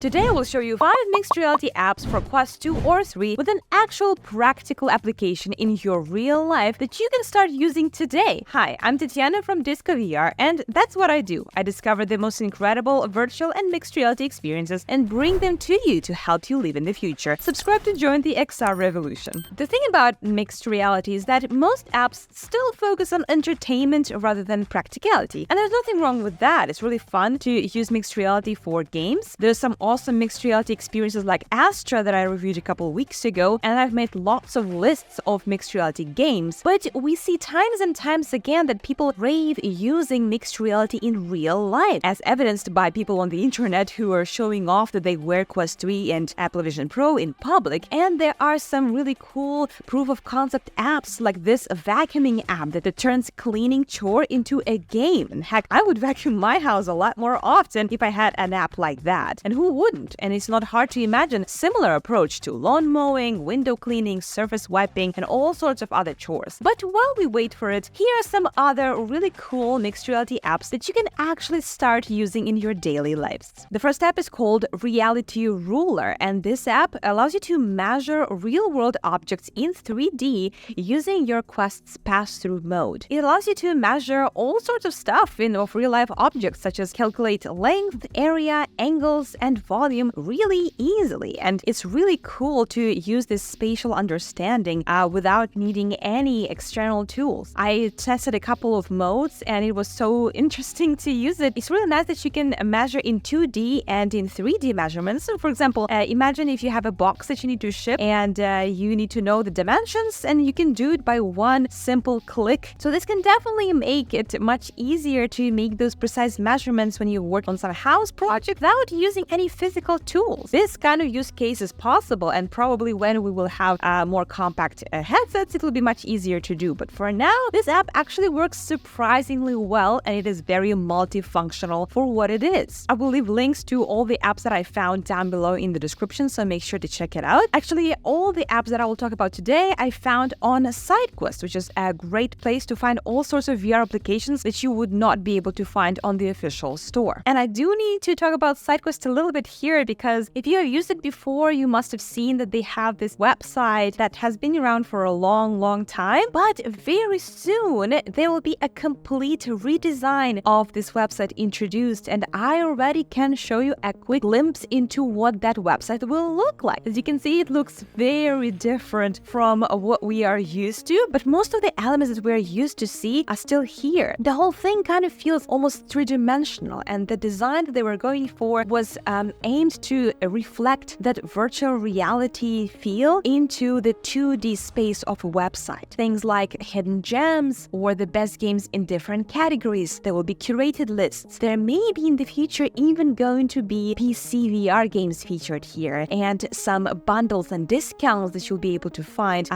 Today I will show you 5 mixed reality apps for Quest 2 or 3 with an actual practical application in your real life that you can start using today. Hi, I'm Tetiana from Disco VR, and that's what I do. I discover the most incredible virtual and mixed reality experiences and bring them to you to help you live in the future. Subscribe to join the XR revolution. The thing about mixed reality is that most apps still focus on entertainment rather than practicality. And there's nothing wrong with that. It's really fun to use mixed reality for games. There's some awesome mixed reality experiences like Astra that I reviewed a couple weeks ago, and I've made lots of lists of mixed reality games. But we see times and times again that people rave using mixed reality in real life, as evidenced by people on the internet who are showing off that they wear Quest 3 and Apple Vision Pro in public. And there are some really cool proof of concept apps like this vacuuming app that turns cleaning chore into a game. And heck, I would vacuum my house a lot more often if I had an app like that. And who wouldn't? And it's not hard to imagine a similar approach to lawn mowing, window cleaning, surface wiping, and all sorts of other chores. But while we wait for it, here are some other really cool mixed reality apps that you can actually start using in your daily lives. The first app is called Reality Ruler, and this app allows you to measure real-world objects in 3D using your Quest's pass-through mode. It allows you to measure all sorts of stuff of real-life objects, such as calculate length, area, angles, and volume really easily. And it's really cool to use this spatial understanding without needing any external tools. I tested a couple of modes and it was so interesting to use it. It's really nice that you can measure in 2D and in 3D measurements. So for example, imagine if you have a box that you need to ship and you need to know the dimensions, and you can do it by one simple click. So this can definitely make it much easier to make those precise measurements when you work on some house project without using any physical tools. This kind of use case is possible, and probably when we will have more compact headsets, it will be much easier to do. But for now, this app actually works surprisingly well, and it is very multifunctional for what it is. I will leave links to all the apps that I found down below in the description, so make sure to check it out. Actually, all the apps that I will talk about today, I found on SideQuest, which is a great place to find all sorts of VR applications that you would not be able to find on the official store. And I do need to talk about SideQuest a little bit here, because if you have used it before, you must have seen that they have this website that has been around for a long time, but very soon there will be a complete redesign of this website introduced, and I already can show you a quick glimpse into what that website will look like. As you can see, it looks very different from what we are used to, but most of the elements that we're used to see are still here. The whole thing kind of feels almost three-dimensional, and the design that they were going for was aimed to reflect that virtual reality feel into the 2D space of a website. Things like hidden gems or the best games in different categories. There will be curated lists. There may be in the future even going to be PC VR games featured here, and some bundles and discounts that you'll be able to find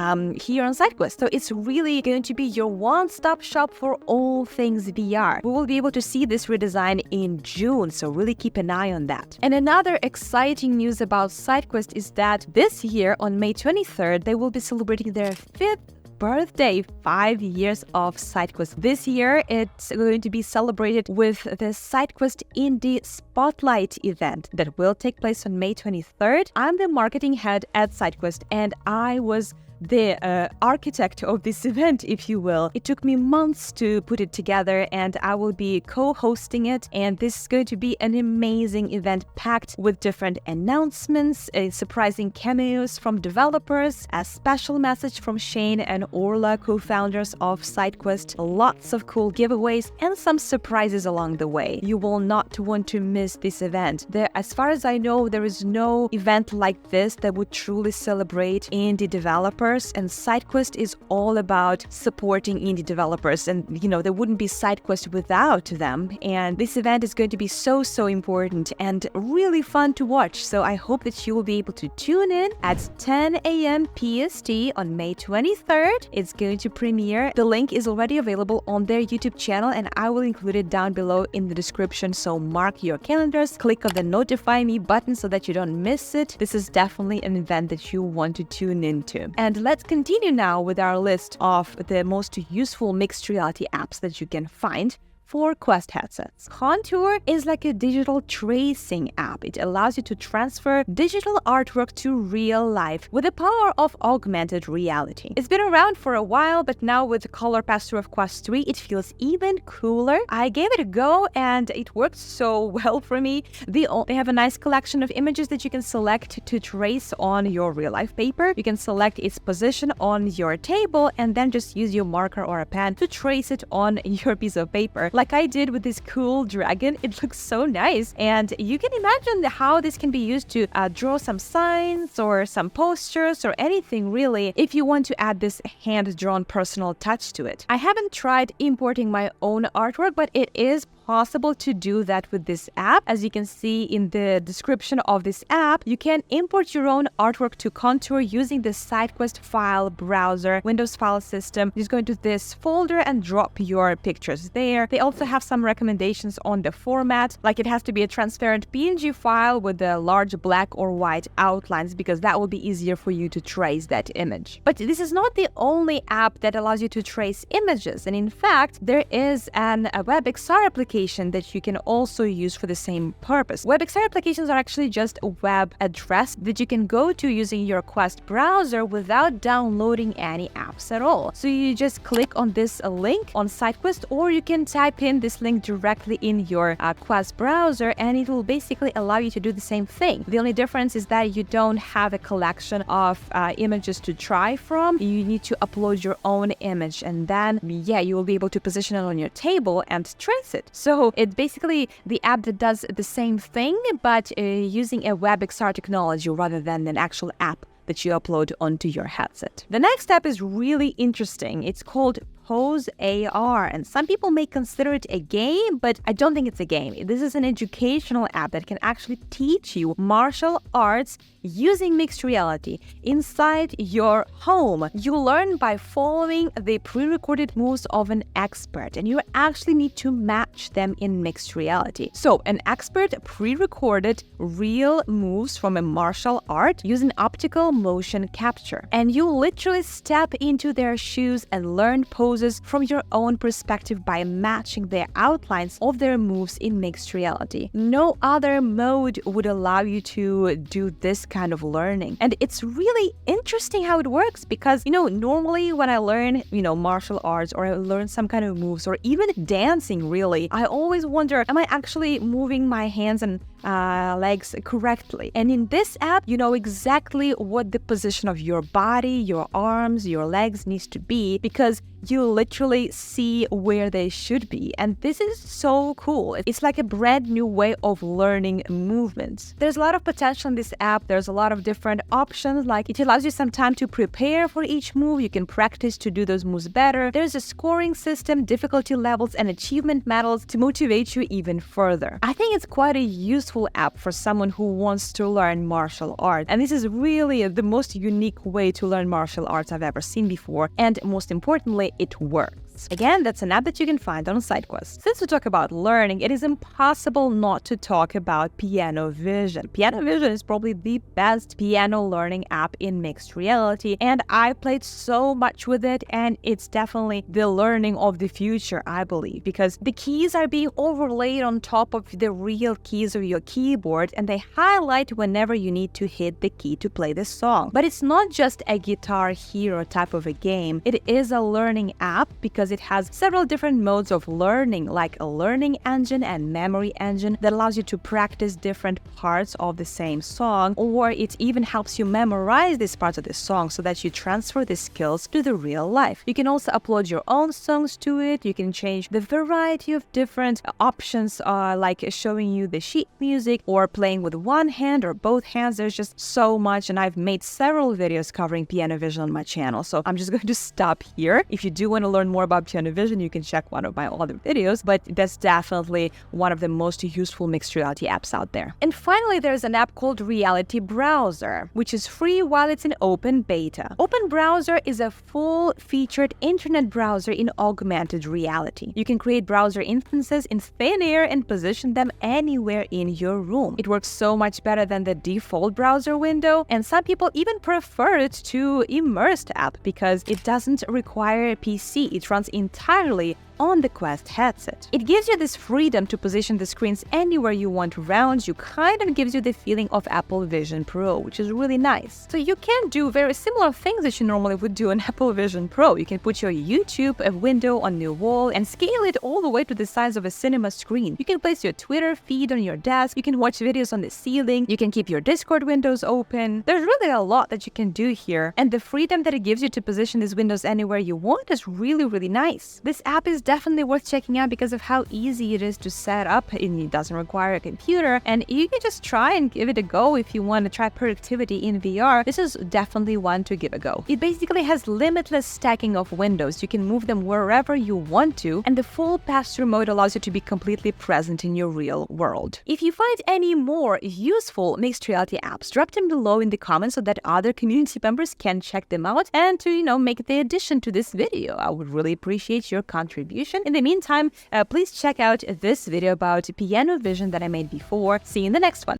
here on SideQuest. So it's really going to be your one-stop shop for all things VR. We will be able to see this redesign in June, so really keep an eye on that. And another exciting news about SideQuest is that this year, on May 23rd, they will be celebrating their 5th birthday, 5 years of SideQuest. This year, it's going to be celebrated with the SideQuest Indie Spotlight event that will take place on May 23rd. I'm the marketing head at SideQuest, and I was the architect of this event, if you will. It took me months to put it together, and I will be co-hosting it, and this is going to be an amazing event packed with different announcements, surprising cameos from developers, a special message from Shane and Orla, co-founders of SideQuest, lots of cool giveaways, and some surprises along the way. You will not want to miss this event. As far as I know, there is no event like this that would truly celebrate indie developers, and SideQuest is all about supporting indie developers, and there wouldn't be SideQuest without them. And this event is going to be so important and really fun to watch, so I hope that you will be able to tune in at 10 a.m. PST on May 23rd. It's going to premiere. The link is already available on their YouTube channel, and I will include it down below in the description, so mark your calendars, click on the notify me button so that you don't miss it. This is definitely an event that you want to tune into. And let's continue now with our list of the most useful mixed reality apps that you can find. for Quest headsets. Contour is like a digital tracing app. It allows you to transfer digital artwork to real life with the power of augmented reality. It's been around for a while, but now with the color pass-through of Quest 3, it feels even cooler. I gave it a go and it worked so well for me. They have a nice collection of images that you can select to trace on your real-life paper. You can select its position on your table and then just use your marker or a pen to trace it on your piece of paper, like I did with this cool dragon. It looks so nice, and you can imagine how this can be used to draw some signs or some posters or anything really, if you want to add this hand-drawn personal touch to it. I haven't tried importing my own artwork, but it is possible to do that with this app. As you can see in the description of this app, you can import your own artwork to Contour using the SideQuest file browser, Windows file system. Just go into this folder and drop your pictures there. They also have some recommendations on the format, like it has to be a transparent PNG file with the large black or white outlines, because that will be easier for you to trace that image. But this is not the only app that allows you to trace images, and in fact, there is a WebXR application that you can also use for the same purpose. WebXR applications are actually just a web address that you can go to using your Quest browser without downloading any apps at all. So you just click on this link on SideQuest, or you can type in this link directly in your Quest browser, and it will basically allow you to do the same thing. The only difference is that you don't have a collection of images to try from. You need to upload your own image, and then you will be able to position it on your table and trace it. So it's basically the app that does the same thing, but using a WebXR technology rather than an actual app that you upload onto your headset. The next app is really interesting. It's called Pose AR, and some people may consider it a game, but I don't think it's a game. This is an educational app that can actually teach you martial arts using mixed reality inside your home. You learn by following the pre-recorded moves of an expert, and you actually need to match them in mixed reality. So an expert pre-recorded real moves from a martial art using optical motion capture, and you literally step into their shoes and learn poses from your own perspective by matching the outlines of their moves in mixed reality. No other mode would allow you to do this kind of learning. And it's really interesting how it works, because, normally when I learn, martial arts, or I learn some kind of moves, or even dancing really, I always wonder, am I actually moving my hands and legs correctly? And in this app, you know exactly what the position of your body, your arms, your legs needs to be, because you literally see where they should be. And this is so cool. It's like a brand new way of learning movements. There's a lot of potential in this app. There's a lot of different options, like it allows you some time to prepare for each move. You can practice to do those moves better. There's a scoring system, difficulty levels, and achievement medals to motivate you even further. I think it's quite a useful app for someone who wants to learn martial art. And this is really the most unique way to learn martial arts I've ever seen before. And most importantly, it works. Again, that's an app that you can find on SideQuest. Since we talk about learning, it is impossible not to talk about PianoVision. PianoVision is probably the best piano learning app in mixed reality, and I played so much with it, and it's definitely the learning of the future, I believe, because the keys are being overlaid on top of the real keys of your keyboard, and they highlight whenever you need to hit the key to play the song. But it's not just a Guitar Hero type of a game. It is a learning app because it has several different modes of learning, like a learning engine and memory engine that allows you to practice different parts of the same song, or it even helps you memorize these parts of the song so that you transfer the skills to the real life. You can also upload your own songs to it. You can change the variety of different options, like showing you the sheet music or playing with one hand or both hands. There's just so much, and I've made several videos covering PianoVision on my channel, so I'm just going to stop here. If you do want to learn more about PianoVision, you can check one of my other videos, but that's definitely one of the most useful mixed reality apps out there. And finally, there's an app called Reality Browser, which is free while it's in open beta. Open Browser is a full-featured internet browser in augmented reality. You can create browser instances in thin air and position them anywhere in your room. It works so much better than the default browser window, and some people even prefer it to Immersed app because it doesn't require a PC. It runs entirely on the Quest headset. It gives you this freedom to position the screens anywhere you want around you, kind of gives you the feeling of Apple Vision Pro, which is really nice. So you can do very similar things that you normally would do on Apple Vision Pro. You can put your YouTube window on the wall and scale it all the way to the size of a cinema screen. You can place your Twitter feed on your desk. You can watch videos on the ceiling. You can keep your Discord windows open. There's really a lot that you can do here, and the freedom that it gives you to position these windows anywhere you want is really, really nice. This app is definitely worth checking out because of how easy it is to set up, and it doesn't require a computer, and you can just try and give it a go if you want to try productivity in VR. This is definitely one to give a go. It basically has limitless stacking of windows. You can move them wherever you want to, and the full pass-through mode allows you to be completely present in your real world. If you find any more useful mixed reality apps, drop them below in the comments so that other community members can check them out and to, make the addition to this video. I would really appreciate your contribution. In the meantime, please check out this video about PianoVision that I made before. See you in the next one.